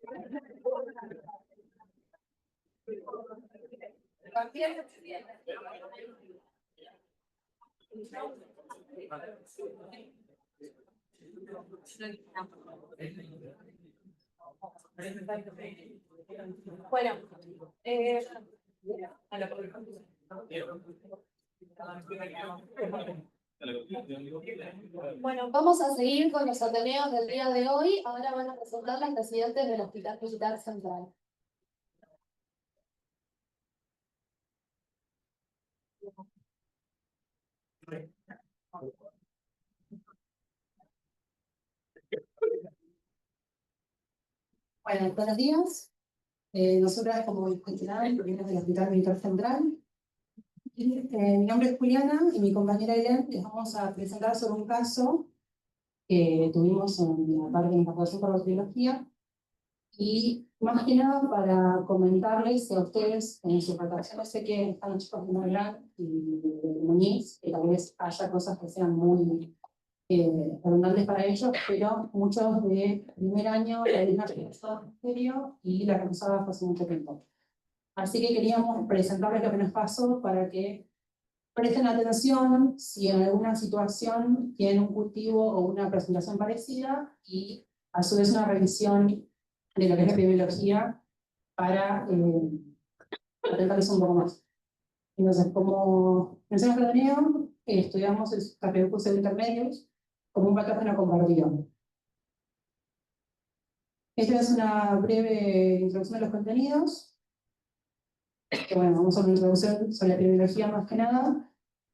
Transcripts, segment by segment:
Bueno, bueno, vamos a seguir con los ateneos del día de hoy. Ahora van a presentar las residentes del Hospital Militar Central. Bueno, buenos días. Nosotras, como mencionaron, provenimos del Hospital Militar Central. Mi nombre es Juliana y mi compañera Irene les vamos a presentar sobre un caso que tuvimos en la parte de incorporación por bacteriología. Y más que nada para comentarles a ustedes en sus vacaciones, sé que están los chicos de Novelán y de Muñiz, que tal vez haya cosas que sean muy redundantes para ellos, pero muchos de primer año la misma ministerio y la revisada fue hace mucho tiempo. Así que queríamos presentarles lo que nos pasó para que presten atención si en alguna situación tienen un cultivo o una presentación parecida y a su vez una revisión de lo que es la epidemiología para atentarles un poco más. Entonces, como mencioné el ateneo, estudiamos el Staphylococcus intermedios como un patógeno compartido. Esta es una breve introducción de los contenidos. Que, bueno, vamos a una introducción sobre la epidemiología más que nada,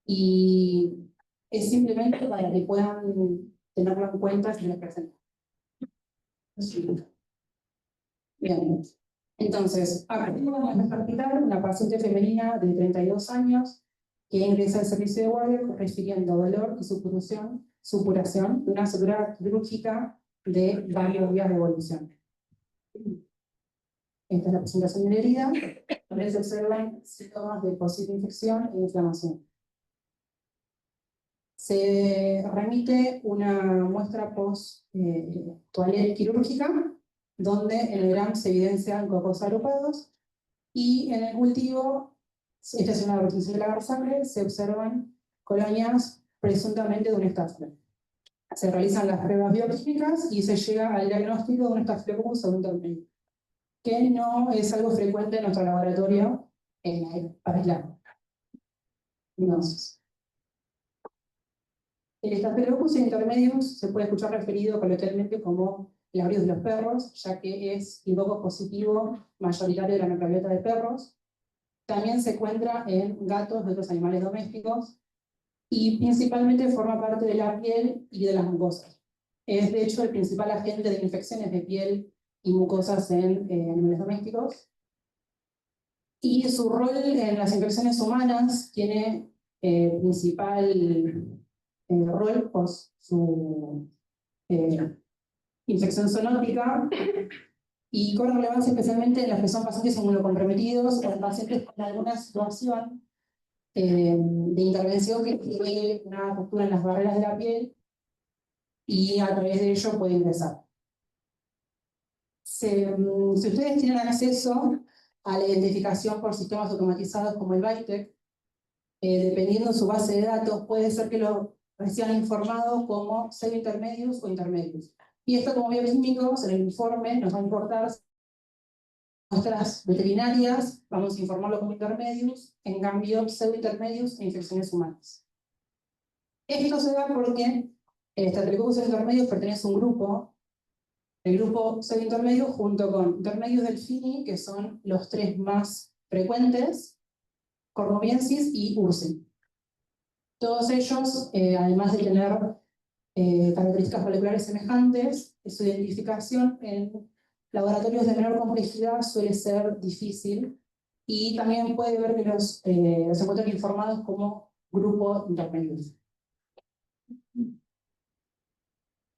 y es simplemente para que puedan tenerlo en cuenta si les presento. Bien. Entonces, acá vamos a descartar una paciente femenina de 32 años que ingresa al servicio de guardia refiriendo dolor y supuración de una sutura quirúrgica de varios días de evolución. Esta es la presentación de la herida, donde se observan síntomas de posible infección e inflamación. Se remite una muestra post-toilette quirúrgica, donde en el GRAM se evidencian cocos agrupados, y en el cultivo, esta es una reproducción de la sangre, se observan colonias presuntamente de un estafilococcus. Se realizan las pruebas bioquímicas y se llega al diagnóstico de un estafilococcus intermedio, que no es algo frecuente en nuestro laboratorio para aislar. Entonces, el estafilococcus intermedius se puede escuchar referido coloquialmente como el virus de los perros, ya que es el coco positivo mayoritario de la microbiota de perros. También se encuentra en gatos de otros animales domésticos y principalmente forma parte de la piel y de las mucosas. Es de hecho el principal agente de infecciones de piel y mucosas en animales domésticos. Y su rol en las infecciones humanas tiene principal rol por su infección zoonótica, y con relevancia especialmente en los que son pacientes inmunocomprometidos o en pacientes con alguna situación de intervención que tiene una ruptura en las barreras de la piel y a través de ello puede ingresar. Si ustedes tienen acceso a la identificación por sistemas automatizados como el BITEC, dependiendo de su base de datos, puede ser que lo reciban informado como pseudointermedios o intermedios. Y esto, como bioquímicos, en el informe nos va a importar muestras veterinarias, vamos a informarlo como intermedios, en cambio pseudointermedios e infecciones humanas. Esto se da porque Staphylococcus intermedios pertenece a un grupo, el grupo pseudointermedios junto con intermedios delfini, que son los tres más frecuentes, Cornubiensis y Ursi. Todos ellos, además de tener características moleculares semejantes, su identificación en laboratorios de menor complejidad suele ser difícil, y también puede ver que los encuentran informados como grupo intermedios.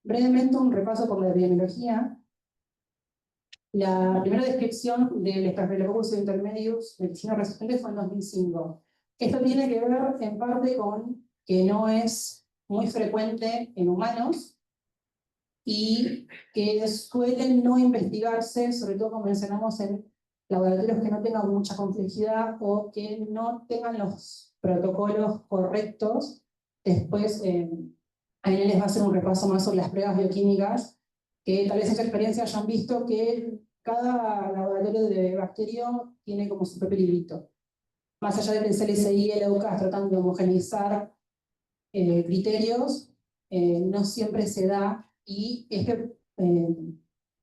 Brevemente un repaso por la epidemiología. La primera descripción del Staphylococcus intermedius medicina resistente fue en 2005. Esto tiene que ver en parte con que no es muy frecuente en humanos, y que suelen no investigarse, sobre todo como mencionamos en laboratorios que no tengan mucha complejidad o que no tengan los protocolos correctos. Después, a él les va a hacer un repaso más sobre las pruebas bioquímicas, que tal vez en su experiencia hayan visto que cada laboratorio de bacterio tiene como su propio librito. Más allá de que el CLSI y el EUCAS tratando de homogeneizar criterios, no siempre se da, y es que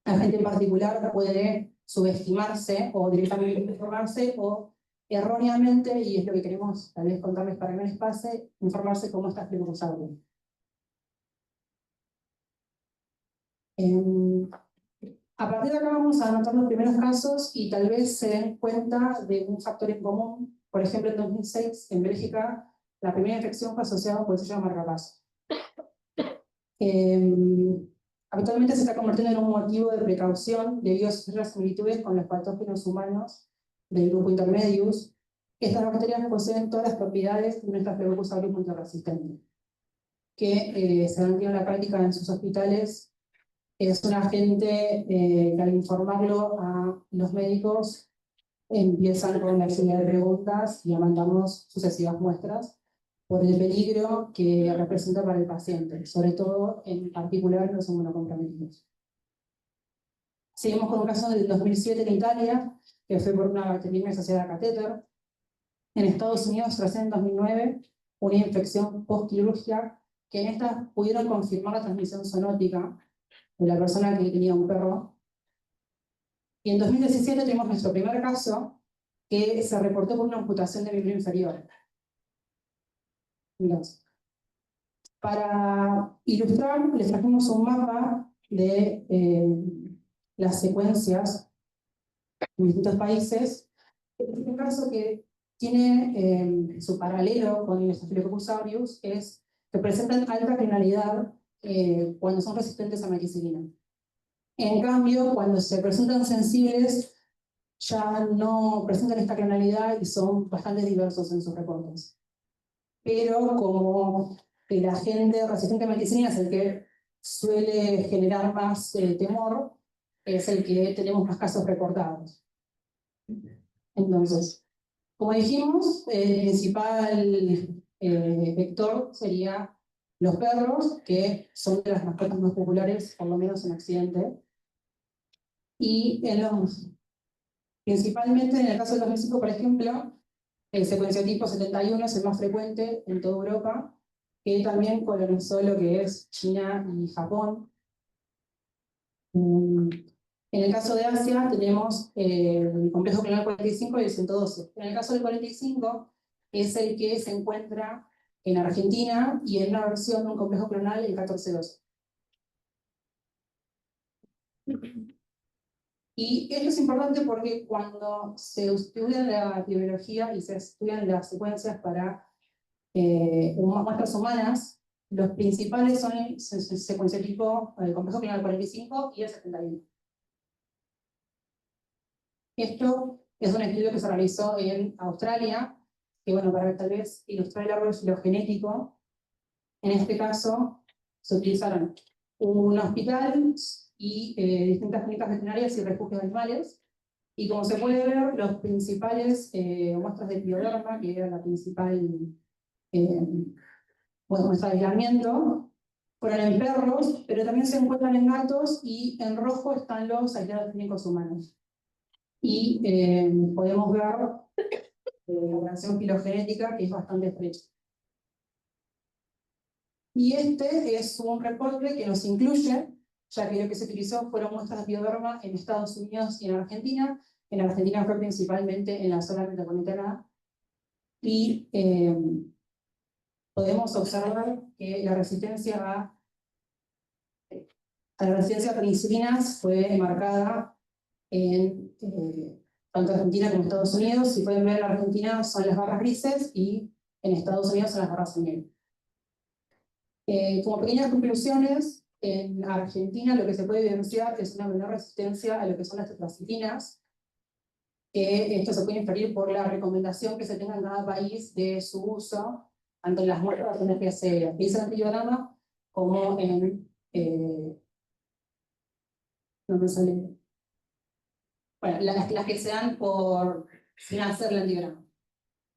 la gente en particular puede subestimarse o directamente informarse o erróneamente, y es lo que queremos tal vez contarles para que no les pase, informarse cómo está Flucosaurio. A partir de acá vamos a anotar los primeros casos y tal vez se den cuenta de un factor en común. Por ejemplo, en 2006, en Bélgica, la primera infección fue asociada con el sello marcapaso. Habitualmente se está convirtiendo en un motivo de precaución debido a sus similitudes con los patógenos humanos del grupo Intermedius. Estas bacterias poseen todas las propiedades de nuestra Staphylococcus aureus multiresistente, que se han tenido en la práctica en sus hospitales. Es un agente que al informarlo a los médicos empiezan con una serie de preguntas y mandamos sucesivas muestras por el peligro que representa para el paciente, sobre todo en particular los inmunocomprometidos. Seguimos con un caso del 2007 en Italia, que fue por una bacteriemia asociada a catéter. En Estados Unidos, recién en 2009, una infección postquirúrgica, que en esta pudieron confirmar la transmisión zoonótica de la persona que tenía un perro. Y en 2017 tuvimos nuestro primer caso, que se reportó por una amputación de miembro inferior. Entonces, para ilustrar, les trajimos un mapa de las secuencias en distintos países. Es un caso que tiene su paralelo con el Staphylococcus aureus, es que presentan alta clonalidad cuando son resistentes a meticilina. En cambio, cuando se presentan sensibles, ya no presentan esta clonalidad y son bastante diversos en sus reportes. Pero como el agente resistente a meticilina es el que suele generar más temor, es el que tenemos más casos reportados. Entonces, como dijimos, el principal vector sería los perros, que son de las mascotas más populares, por lo menos en Occidente. Y principalmente en el caso de los México, por ejemplo, el secuenciotipo 71 es el más frecuente en toda Europa, que también colonizó lo que es China y Japón. En el caso de Asia tenemos el complejo clonal 45 y el 112. En el caso del 45 es el que se encuentra en Argentina y en una versión de un complejo clonal, el 1412. Y esto es importante porque cuando se estudia la biología y se estudian las secuencias para muestras humanas, los principales son el secuenciotipo, el complejo clonal 45 y el 71. Esto es un estudio que se realizó en Australia, que bueno, para tal vez ilustrar el árbol filogenético, en este caso se utilizaron un hospital y distintas clínicas veterinarias y refugios de animales, y como se puede ver, los principales muestras de pioderma, que era la principal muestra de aislamiento, fueron en perros, pero también se encuentran en gatos, y en rojo están los aislados clínicos humanos. Y podemos ver la relación filogenética, que es bastante estrecha. Y este es un reporte que nos incluye, ya que lo que se utilizó fueron muestras de pioderma en Estados Unidos y en Argentina. En Argentina fue principalmente en la zona metropolitana. Y podemos observar que la resistencia a la resistencia a penicilinas fue marcada en tanto Argentina como Estados Unidos. Si pueden ver, en Argentina son las barras grises y en Estados Unidos son las barras en negro. Como pequeñas conclusiones, en Argentina lo que se puede evidenciar es una menor resistencia a lo que son las tetraciclinas. Esto se puede inferir por la recomendación que se tenga en cada país de su uso, tanto en las muestras que se dice en el antibiograma como en No me sale. Bueno, las que se dan por sin hacer el antigrama.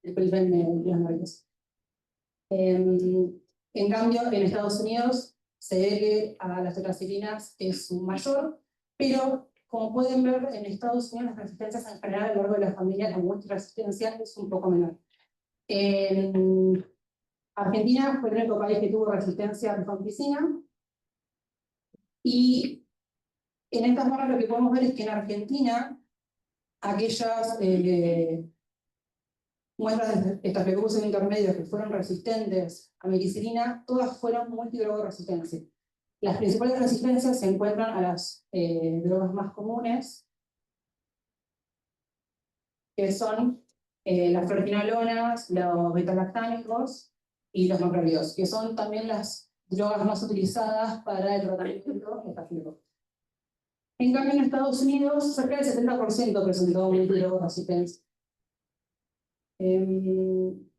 El polipen de los nervios. En cambio, en Estados Unidos se ve que a las tetraciclinas es un mayor, pero como pueden ver, en Estados Unidos las resistencias en general a lo largo de la familia, la multiresistencia es un poco menor. En Argentina fue el único país que tuvo resistencia a rifampicina, y en estas barras lo que podemos ver es que en Argentina aquellas muestras de estafilococcus intermedios que fueron resistentes a ampicilina, todas fueron multidrogaresistencia. Las principales resistencias se encuentran a las drogas más comunes, que son las fluoroquinolonas, los betalactámicos y los macrolidos, que son también las drogas más utilizadas para el tratamiento de estafilococcus. En cambio, en Estados Unidos, cerca del 70% presentó multidrogaresistencia.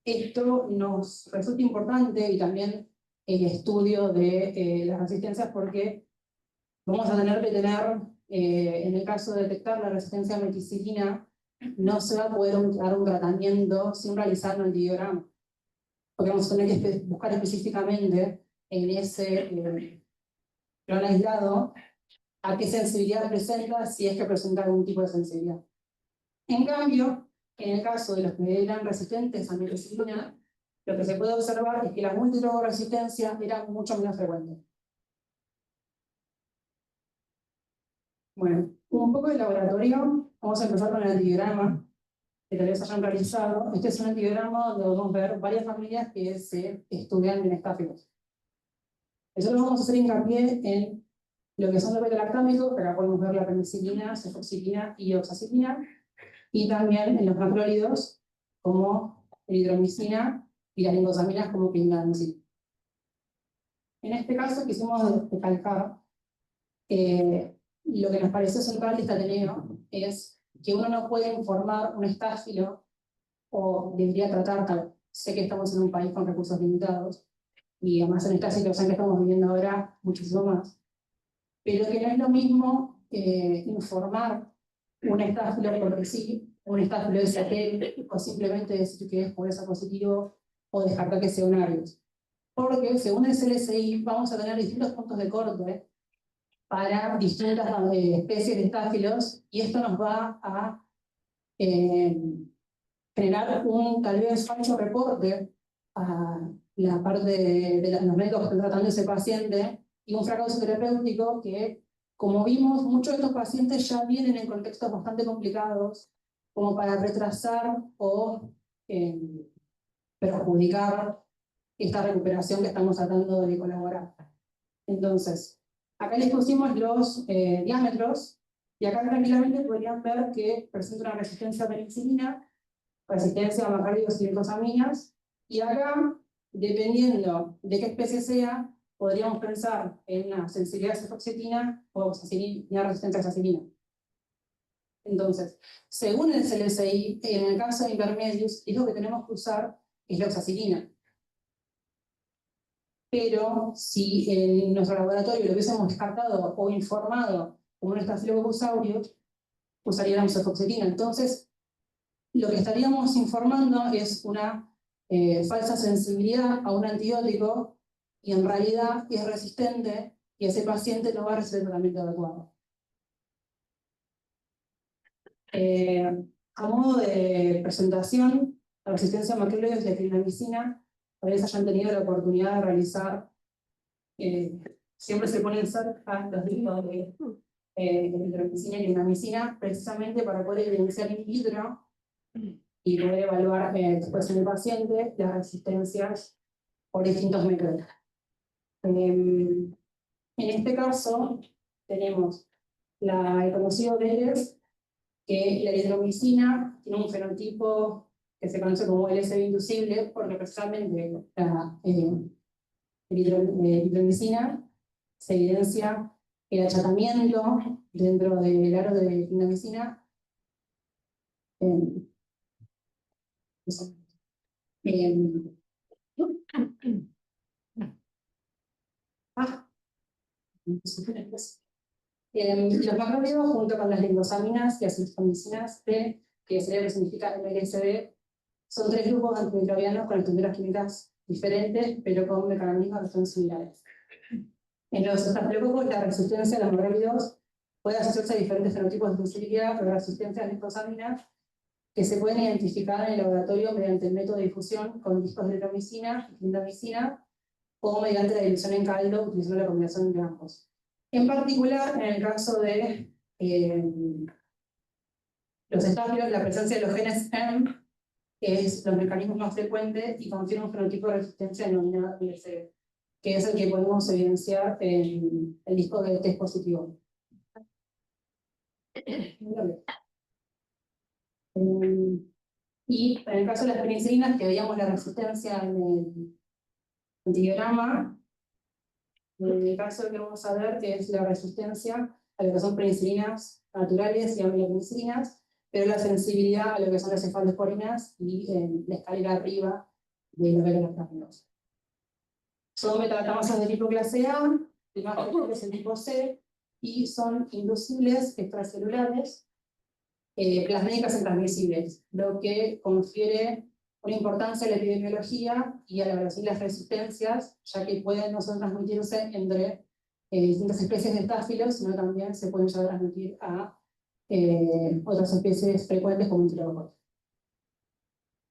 Esto nos resulta importante, y también el estudio de las resistencias, porque vamos a tener que tener, en el caso de detectar la resistencia a meticilina, no se va a poder dar un tratamiento sin realizar un antibiograma, porque vamos a tener que buscar específicamente en ese plan aislado a qué sensibilidad presenta, si es que presenta algún tipo de sensibilidad. En cambio, en el caso de los que eran resistentes a meticilina, lo que se puede observar es que la multidrogaresistencia era mucho menos frecuente. Bueno, un poco de laboratorio. Vamos a empezar con el antibiograma que tal vez hayan realizado. Este es un antibiograma donde podemos ver varias familias que se estudian en estáfilos. Nosotros vamos a hacer hincapié en lo que son los betalactámicos, que acá podemos ver la penicilina, cefoxilina y oxacilina, y también en los macrólidos, como eritromicina y las lincosaminas como clindamicina. En este caso quisimos recalcar lo que nos pareció central de este Ateneo es que uno no puede informar un estáfilo, o debería tratar, sé que estamos en un país con recursos limitados, y además en esta situación que estamos viviendo ahora, muchísimo más, pero que no es lo mismo informar un estáfilo porque sí, un estáfilo de satélite, o simplemente decir que es pureza positivo, o descartar que sea un ARIUS. Porque según el CLSI vamos a tener distintos puntos de corte para distintas especies de estáfilos, y esto nos va a generar un tal vez falso reporte a la parte de los médicos que están tratando ese paciente, y un fracaso terapéutico que, como vimos, muchos de estos pacientes ya vienen en contextos bastante complicados como para retrasar o perjudicar esta recuperación que estamos tratando de colaborar. Entonces, acá les pusimos los diámetros, y acá tranquilamente podrían ver que presenta una resistencia a penicilina, resistencia a macrólidos y glicosaminas, y acá, dependiendo de qué especie sea, podríamos pensar en una sensibilidad a cefoxitina o una resistencia a oxacilina. Entonces, según el CLSI, en el caso de intermedios, lo que tenemos que usar es la oxacilina. Pero si en nuestro laboratorio lo hubiésemos descartado o informado como un Staphylococcus aureus, usaríamos cefoxitina. Entonces, lo que estaríamos informando es una falsa sensibilidad a un antibiótico, y en realidad es resistente, y ese paciente no va a recibir el tratamiento adecuado. A modo de presentación, la resistencia a macrólidos y la clindamicina, tal vez hayan tenido la oportunidad de realizar, siempre se ponen cerca los discos de eritromicina y clindamicina, precisamente para poder evidenciar in vitro y poder evaluar después en el paciente las resistencias por distintos métodos. En este caso, tenemos el conocido DELES, que la eritromicina tiene un fenotipo que se conoce como LSB inducible, porque precisamente la eritromicina se evidencia el achatamiento dentro del aro de clindamicina. Los macrólidos, junto con las lindosaminas y acetoamicinas D, que en cerebro significa MLSD, son tres grupos de antimicrobianos con estructuras químicas diferentes, pero con mecanismos de acción similares. En los estafilococos, la resistencia a los macrólidos puede asociarse a diferentes fenotipos de sensibilidad por la resistencia a las lindosaminas, que se pueden identificar en el laboratorio mediante el método de difusión con discos de erythromicina y clindamicina, o mediante la dilución en caldo utilizando la combinación de ambos. En particular, en el caso de los estáfilos, la presencia de los genes M es los mecanismos más frecuentes y confiere un fenotipo de resistencia denominado ILC, que es el que podemos evidenciar en el disco de test positivo. Y en el caso de las penicilinas, que veíamos la resistencia en el diagrama, en el caso que vamos a ver es la resistencia a lo que son penicilinas naturales y aminopenicidnas, pero la sensibilidad a lo que son las cefalosporinas y la escalera arriba de los beta-lactámicos. Son metalactamasas de tipo clase A, el más frecuente es el tipo C, y son inducibles extracelulares, plasménicas intransmisibles, lo que confiere una importancia a la epidemiología y a la evaluación de las resistencias, ya que pueden no solo transmitirse entre distintas especies de estáfilos, sino también se pueden llegar a transmitir a otras especies frecuentes como enterococos.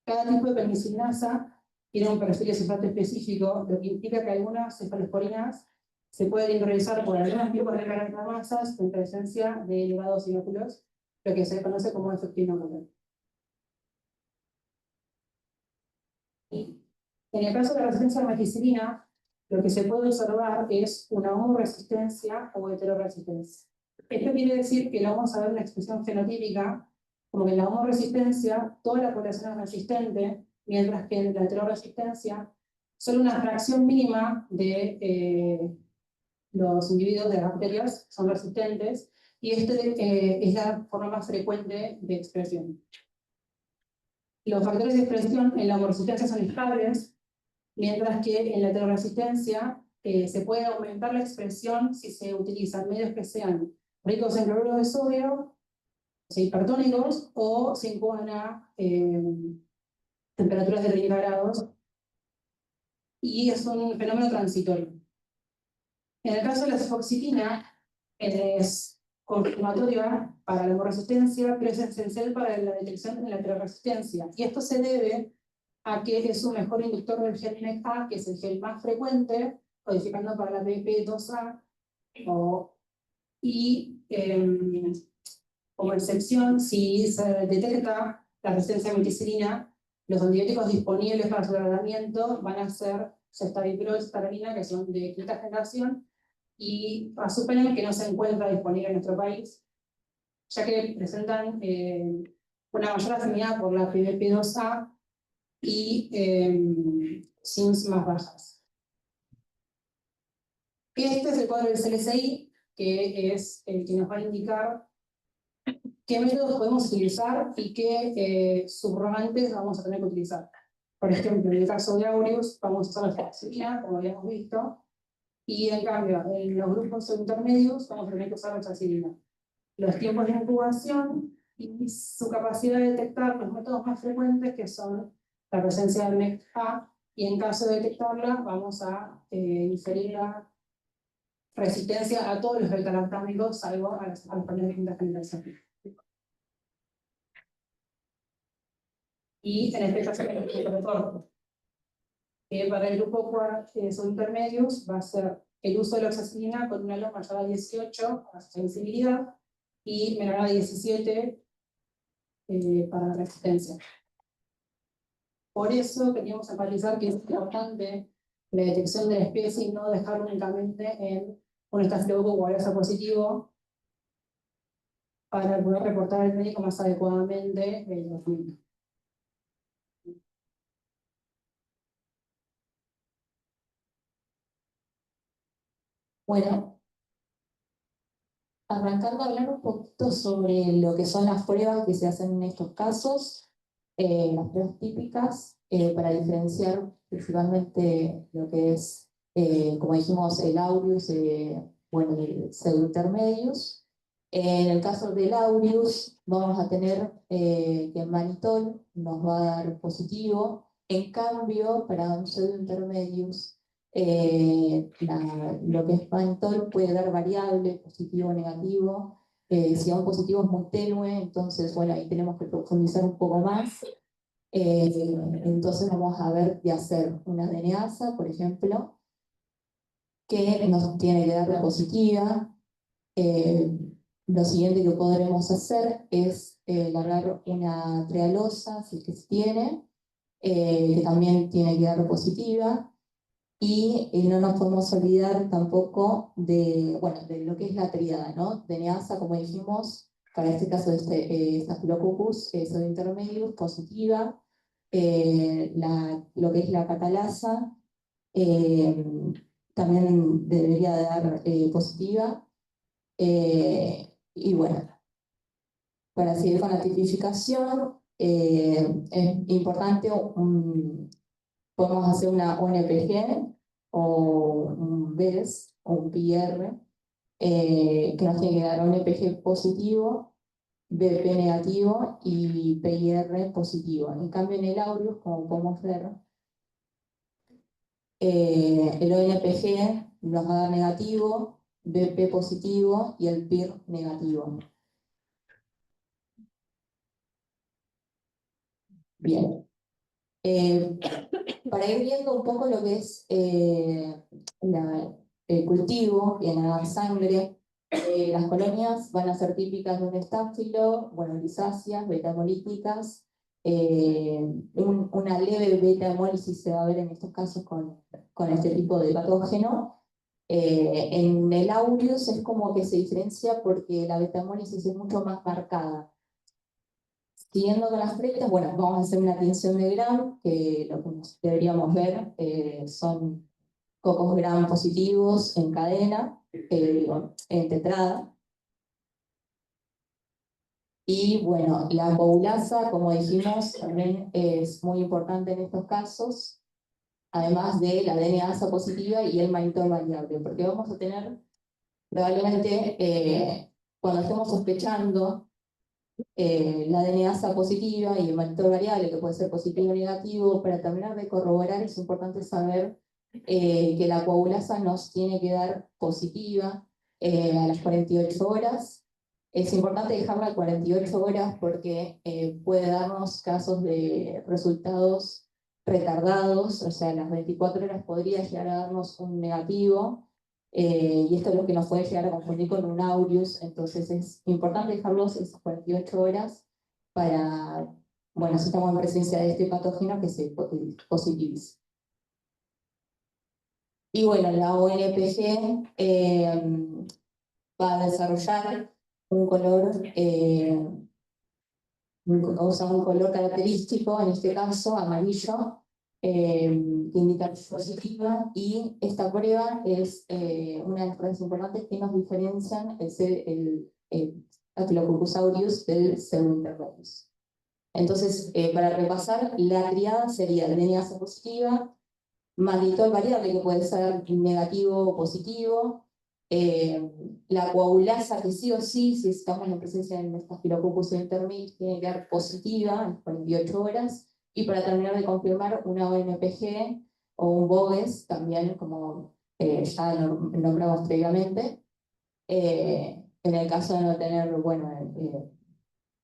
Cada tipo de penicilinasa tiene un perfil de cefalto específico, lo que implica que algunas cefalosporinas se pueden introducir por algunos tipos de caracteromasas en presencia de elevados inóculos, lo que se conoce como efecto inocular. En el caso de la resistencia a la meticilina, lo que se puede observar es una homoresistencia o heteroresistencia. Esto quiere decir que vamos a ver una expresión fenotípica, como que en la homoresistencia toda la población es resistente, mientras que en la heteroresistencia solo una fracción mínima de los individuos de bacterias son resistentes, y es la forma más frecuente de expresión. Los factores de expresión en la homoresistencia son estables, mientras que en la heteroresistencia se puede aumentar la expresión si se utilizan medios que sean ricos en cloruro de sodio, hipertónicos, o se incuban a temperaturas de 30 grados, y es un fenómeno transitorio. En el caso de la cefoxitina, es confirmatoria para la homoresistencia, pero es esencial para la detección de la heteroresistencia. Y esto se debe a que es un mejor inductor del gen NECA, que es el gen más frecuente, codificando para la PP2A, y como excepción, si se detecta la resistencia a meticilina, los antibióticos disponibles para su tratamiento van a ser ceftabiprol y ceftarabina, que son de quinta generación, y Asupenem, que no se encuentra disponible en nuestro país, ya que presentan una mayor afinidad por la PBP2A y SIMS más bajas. Este es el cuadro del CLSI, que es el que nos va a indicar qué métodos podemos utilizar y qué subrogantes vamos a tener que utilizar. Por ejemplo, en el caso de Aureus, vamos a usar la fluoxetina, como habíamos visto, y en cambio, en los grupos intermedios, vamos a tener que usar la oxacilina. Los tiempos de incubación y su capacidad de detectar los métodos más frecuentes, que son la presencia del MEC-A, y en caso de detectarla, vamos a inferir la resistencia a todos los beta-lactámicos, salvo a los paneles de quinta generación. Y en este caso, el retorno, que para el grupo subintermedios va a ser el uso de la oxacilina con una log mayor a 18 para su sensibilidad y menor a 17 para la resistencia. Por eso queríamos enfatizar que es importante la detección de la especie y no dejarlo únicamente en un estafilococo o ARSA positivo para poder reportar al médico más adecuadamente el tratamiento. Bueno, arrancando a hablar un poquito sobre lo que son las pruebas que se hacen en estos casos, las pruebas típicas, para diferenciar principalmente lo que es, como dijimos, el aureus bueno, de pseudointermedios. En el caso del aureus, vamos a tener que el mannitol nos va a dar positivo. En cambio, para un pseudointermedios, lo que es mannitol puede dar variable, positivo o negativo. Si un positivo es muy tenue, entonces, bueno, ahí tenemos que profundizar un poco más. Entonces vamos a ver de hacer una DNAsa, por ejemplo, que nos tiene que dar la positiva. Lo siguiente que podremos hacer es largar una trealosa, si es que se tiene, que también tiene que dar positiva. Y no nos podemos olvidar tampoco de, bueno, de lo que es la tríada, ¿no? DNAsa, como dijimos, para este caso de Staphylococcus pseudointermedius, positiva. Lo que es la catalasa, eh, también debería dar positiva. Y bueno, para seguir con la tipificación, es importante, podemos hacer una ONPG o un BES o un PR, que nos tiene que dar ONPG positivo, BP negativo y PIR positivo. En cambio, en el aureus, como podemos ver, el ONPG nos va a dar negativo, BP positivo y el PIR negativo. Bien. Para ir viendo un poco lo que es el cultivo y en la sangre, las colonias van a ser típicas de un estáfilo, bueno, lisáceas, beta-hemolíticas, una leve beta-hemólisis se va a ver en estos casos con este tipo de patógeno. En el aureus es como que se diferencia porque la beta-hemólisis es mucho más marcada. Siguiendo con las fletas, bueno, vamos a hacer una tinción de Gram, que lo que deberíamos ver son cocos Gram positivos en cadena, en tetrada. Y bueno, la coagulasa, como dijimos, también es muy importante en estos casos, además de la DNAsa positiva y el mannitol variable, porque vamos a tener probablemente, cuando estemos sospechando la DNAsa positiva y el mannitol variable, que puede ser positivo o negativo, para terminar de corroborar es importante saber que la coagulasa nos tiene que dar positiva a las 48 horas. Es importante dejarla a 48 horas porque puede darnos casos de resultados retardados, o sea, a las 24 horas podría llegar a darnos un negativo, y esto es lo que nos puede llegar a confundir con un aureus, entonces es importante dejarlos esas 48 horas para, bueno, si estamos en presencia de este patógeno, que se positivice. Y bueno, la ONPG va a desarrollar un color, un color característico, en este caso amarillo, que indica positiva, y esta prueba es una de las pruebas importantes que nos diferencian el Staphylococcus aureus del pseudointermedius. Entonces, para repasar, la triada sería DNAsa positiva, mannitol variable, que puede ser negativo o positivo, la coagulasa, que sí o sí, si estamos en presencia de Staphylococcus intermedius, tiene que dar positiva en 48 horas, y para terminar de confirmar, una ONPG o un BOGES, también como ya nombramos previamente, en el caso de no tener, bueno,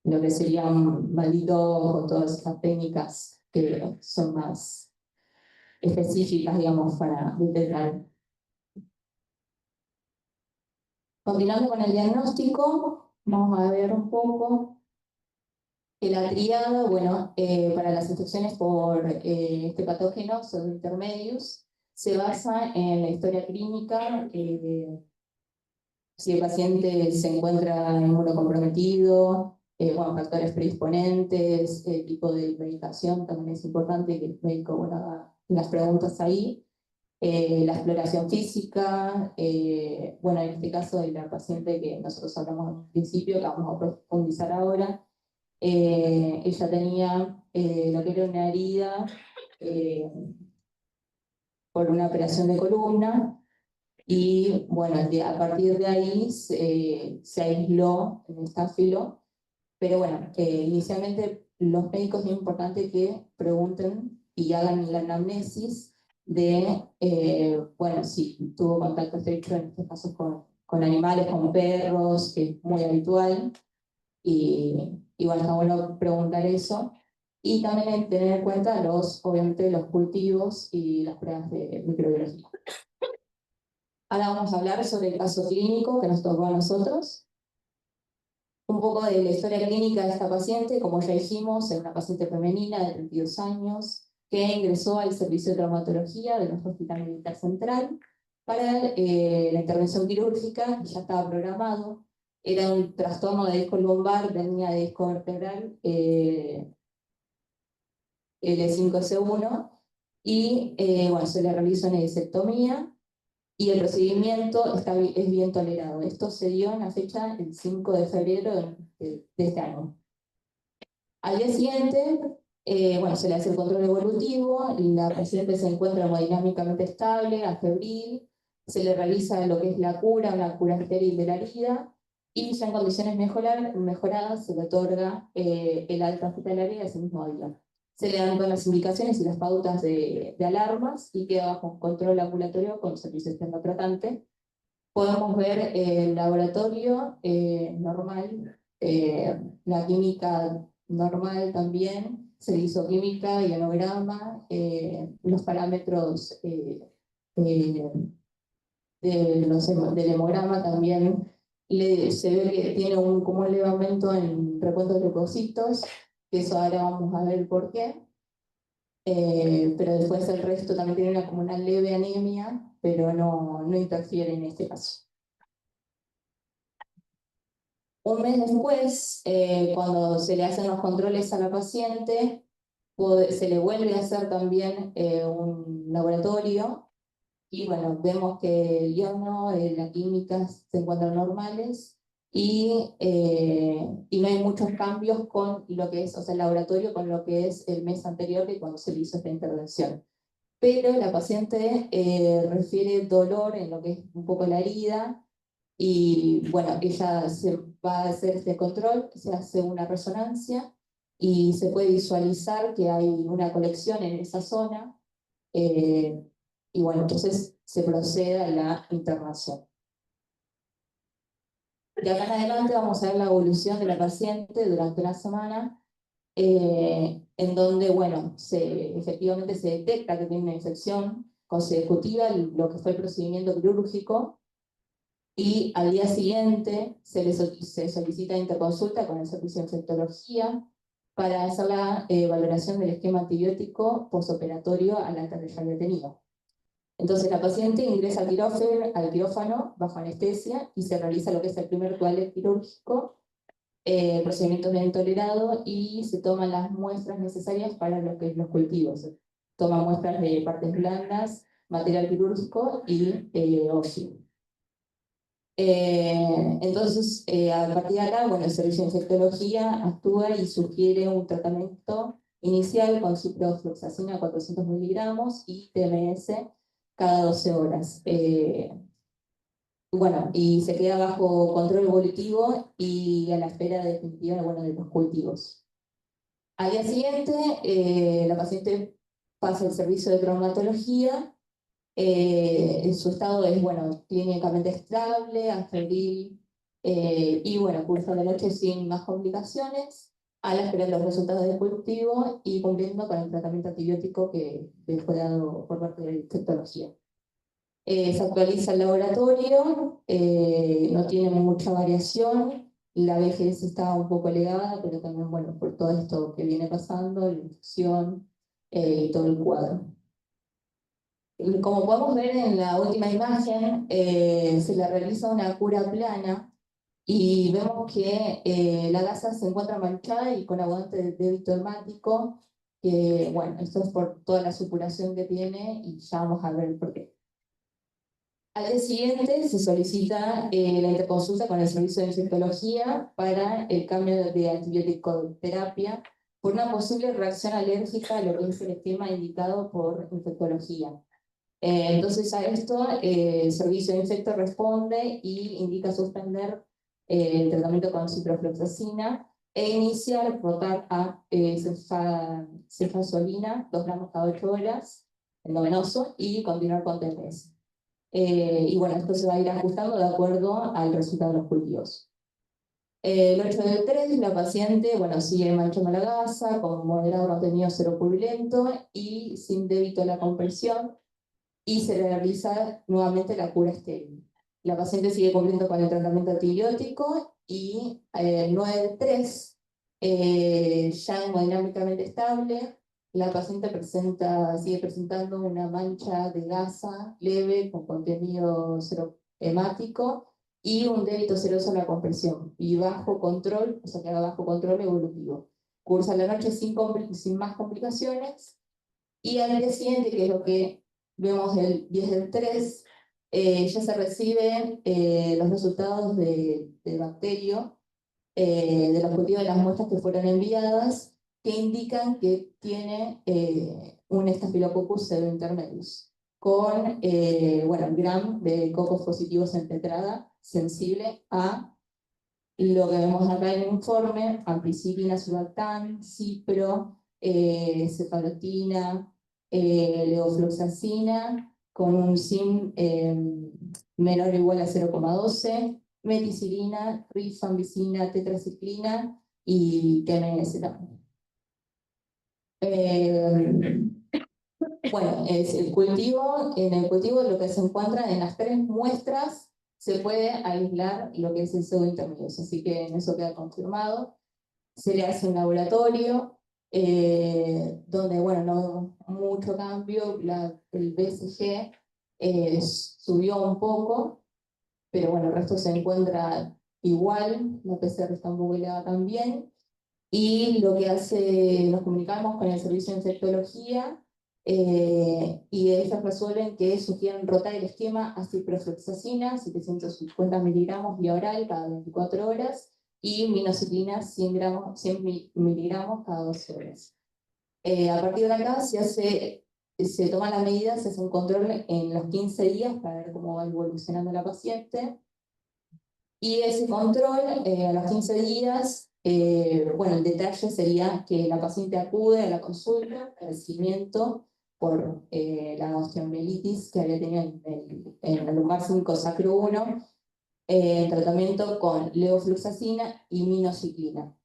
lo que sería un maldito o todas estas técnicas que son más específicas, digamos, para detectar. Continuando con el diagnóstico, vamos a ver un poco que la tríada, bueno, para las infecciones por este patógeno, pseudointermedius, se basa en la historia clínica, si el paciente se encuentra inmunocomprometido, bueno, factores predisponentes, tipo de medicación, también es importante que el médico, bueno, haga las preguntas ahí. La exploración física, bueno, en este caso de la paciente que nosotros hablamos al principio, que vamos a profundizar ahora, ella tenía lo que era una herida por una operación de columna, y bueno, a partir de ahí se aisló el estáfilo, pero bueno, inicialmente los médicos es importante que pregunten y hagan la anamnesis de, bueno, si tuvo contacto estrecho en estos casos con animales, con perros, que es muy habitual, y bueno, está bueno preguntar eso. Y también tener en cuenta obviamente los cultivos y las pruebas de microbiología. Ahora vamos a hablar sobre el caso clínico que nos tocó a nosotros. Un poco de la historia clínica de esta paciente, como ya dijimos, es una paciente femenina de 32 años que ingresó al servicio de traumatología de nuestro Hospital Militar Central para la intervención quirúrgica, que ya estaba programado. Era un trastorno de disco lumbar, tenía de disco vertebral L5S1, y bueno, se le realizó una disectomía y el procedimiento es bien tolerado. Esto se dio en la fecha el 5 de febrero de este año. Al día siguiente, bueno, se le hace el control evolutivo, la paciente se encuentra hemodinámicamente estable, afebril, se le realiza lo que es la cura, una cura estéril de la herida, y ya en condiciones mejoradas se le otorga el alta hospitalaria ese mismo día. Se le dan todas las indicaciones y las pautas de alarmas y queda bajo control ambulatorio con servicio externo tratante. Podemos ver el laboratorio normal, la química normal también, se hizo química, ionograma, los parámetros del hemograma también. Se ve que tiene como un elevamiento en recuentos de leucocitos, que eso ahora vamos a ver por qué. Pero después el resto también tiene como una leve anemia, pero no interfiere en este caso. Un mes después, cuando se le hacen los controles a la paciente, se le vuelve a hacer también un laboratorio y bueno, vemos que el iono, la química se encuentran normales y no hay muchos cambios con lo que es, o sea, el laboratorio con lo que es el mes anterior que cuando se le hizo esta intervención. Pero la paciente refiere dolor en lo que es un poco la herida y bueno, ella se va a hacer este control, se hace una resonancia y se puede visualizar que hay una colección en esa zona y bueno, entonces se procede a la internación. De acá en adelante vamos a ver la evolución de la paciente durante la semana, en donde, bueno, efectivamente se detecta que tiene una infección consecutiva, lo que fue el procedimiento quirúrgico, y al día siguiente se solicita interconsulta con el servicio de infectología para hacer la valoración del esquema antibiótico postoperatorio al alta que ya había tenido. Entonces la paciente ingresa al quirófano bajo anestesia y se realiza lo que es el primer toilet quirúrgico, procedimiento bien tolerado, y se toman las muestras necesarias para lo que es los cultivos. Toman muestras de partes blandas, material quirúrgico y óxido. Entonces, a partir de acá, bueno, el servicio de infectología actúa y sugiere un tratamiento inicial con ciprofloxacina 400 miligramos y TMS cada 12 horas. Bueno, y se queda bajo control evolutivo y a la espera definitiva, bueno, de los cultivos. Al día siguiente, la paciente pasa el servicio de traumatología. Su estado es, bueno, clínicamente estable, afebril, y bueno, cursa la noche sin más complicaciones, a la espera de los resultados del cultivo y cumpliendo con el tratamiento antibiótico que le fue dado por parte de la infectología. Se actualiza el laboratorio, no tiene mucha variación, la vejez está un poco elevada, pero también, bueno, por todo esto que viene pasando, la infección y todo el cuadro. Como podemos ver en la última imagen, se le realiza una cura plana y vemos que la gasa se encuentra manchada y con abundante débito hemático, que bueno, esto es por toda la supuración que tiene y ya vamos a ver por qué. Al día siguiente se solicita la interconsulta con el servicio de infectología para el cambio de antibiótico-terapia por una posible reacción alérgica a lo que es el esquema indicado por infectología. Entonces a esto el servicio de infecto responde y indica suspender el tratamiento con ciprofloxacina e iniciar rotar a cefazolina 2 gramos cada 8 horas, endovenoso, y continuar con TMS. Y bueno, esto se va a ir ajustando de acuerdo al resultado de los cultivos. El 8 del 3, la paciente, bueno, sigue manchando la gasa con moderado contenido seropurulento y sin débito a la compresión, y se realiza nuevamente la cura estéril. La paciente sigue cumpliendo con el tratamiento antibiótico y el 9 del 3, ya hemodinámicamente estable, la paciente sigue presentando una mancha de gasa leve con contenido serohemático y un débito seroso a la compresión y bajo control, o sea que haga bajo control evolutivo. Cursa la noche sin más complicaciones, y al día siguiente, que es lo que vemos el 10 del 3, ya se reciben los resultados de bacterio de los cultivos de las muestras que fueron enviadas, que indican que tiene un Staphylococcus pseudointermedius con bueno, gram de cocos positivos en tetrada sensible a lo que vemos acá en el informe: ampicilina, suractán, cipro, cefalotina, levofloxacina, con un SIM menor o igual a 0,12, meticilina, rifampicina, tetraciclina y TMS también. Bueno, es el cultivo. En el cultivo lo que se encuentra en las 3 muestras se puede aislar lo que es el pseudointermedio, así que en eso queda confirmado. Se le hace un laboratorio donde, bueno, no vemos mucho cambio, el BCG subió un poco, pero bueno, el resto se encuentra igual, la PCR está un poco elevada también, y lo que hace, nos comunicamos con el servicio de infectología, y ellos resuelven que sugieren rotar el esquema a ciprofloxacina, 750 miligramos vía oral cada 24 horas, y minoxidilina 100 miligramos cada 12 horas. A partir de acá se toman las medidas, se hace un control en los 15 días para ver cómo va evolucionando la paciente. Y ese control, a los 15 días, bueno, el detalle sería que la paciente acude a la consulta, al seguimiento por la osteomielitis que había tenido en el lumbar 5 sacro 1, tratamiento con levofloxacina y minoxidilina.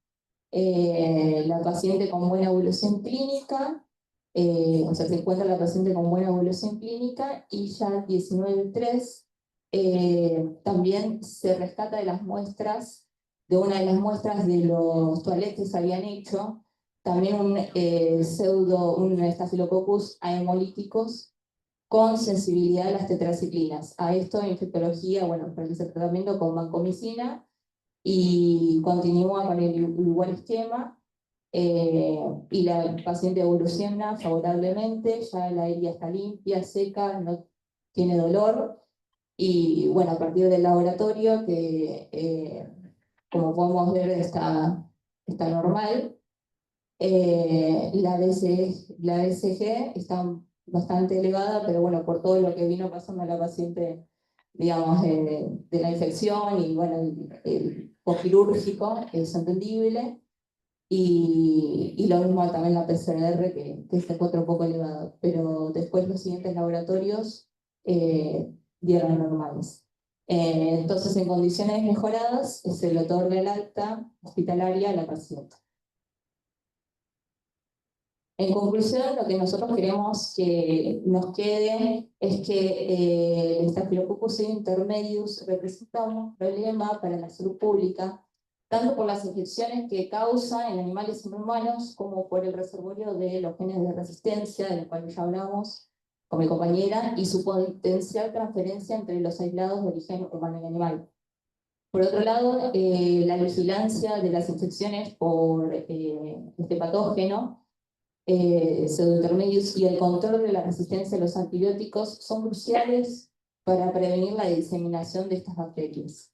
La paciente con buena evolución clínica, o sea, se encuentra la paciente con buena evolución clínica, y ya 19.3 también se rescata de las muestras, de una de las muestras de los toilettes que se habían hecho, también un Staphylococcus aemolíticos con sensibilidad a las tetraciclinas. A esto en infectología, bueno, realiza tratamiento con vancomicina y continúa con el igual esquema, y la paciente evoluciona favorablemente, ya la herida está limpia, seca, no tiene dolor. Y bueno, a partir del laboratorio, que como podemos ver está normal, la BCG está bastante elevada, pero bueno, por todo lo que vino pasando a la paciente, digamos, de la infección y bueno, el postquirúrgico, es entendible. Y lo mismo también la PCR, que se encuentra un poco elevada, pero después los siguientes laboratorios dieron normales. Entonces, en condiciones mejoradas, se le otorga el alta hospitalaria a la paciente. En conclusión, lo que nosotros queremos que nos quede es que el Staphylococcus intermedius representa un problema para la salud pública, tanto por las infecciones que causa en animales y en humanos, como por el reservorio de los genes de resistencia, del cual ya hablamos con mi compañera, y su potencial transferencia entre los aislados de origen humano y animal. Por otro lado, la vigilancia de las infecciones por este patógeno, pseudointermedios, y el control de la resistencia a los antibióticos son cruciales para prevenir la diseminación de estas bacterias.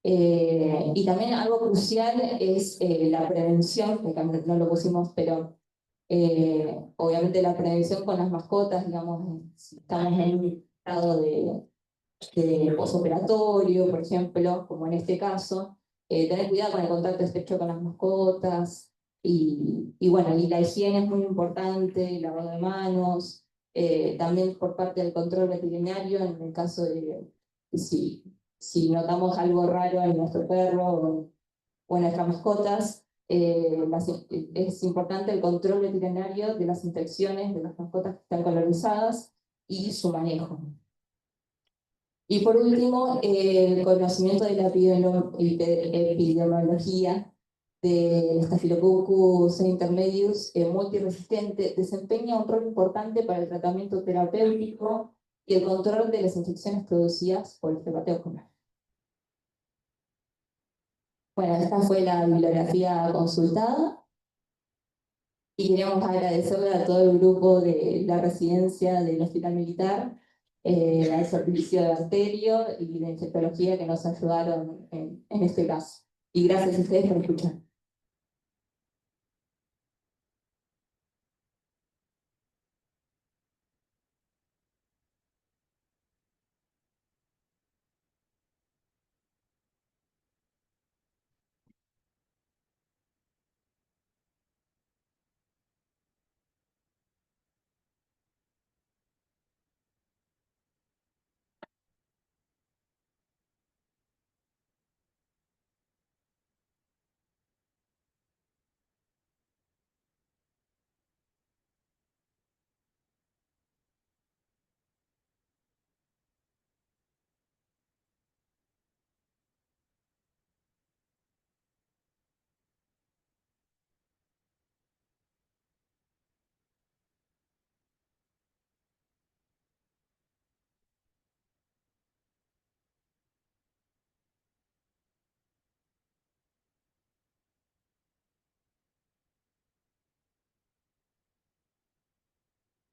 Y también algo crucial es la prevención, que no lo pusimos, pero Obviamente la prevención con las mascotas, digamos, si estamos en un estado de posoperatorio, por ejemplo, como en este caso, tener cuidado con el contacto estrecho con las mascotas, y bueno, y la higiene es muy importante, el lavado de manos, también por parte del control veterinario, en el caso de si notamos algo raro en nuestro perro o en nuestras mascotas, es importante el control veterinario de las infecciones de las mascotas que están colonizadas y su manejo. Y por último, el conocimiento de la epidemiología de Staphylococcus intermedius multiresistente desempeña un rol importante para el tratamiento terapéutico y el control de las infecciones producidas por este patógeno. Bueno, esta fue la bibliografía consultada y queríamos agradecerle a todo el grupo de la residencia del Hospital Militar, al servicio de bacterio y de infectología que nos ayudaron en este caso. Y gracias a ustedes por escuchar.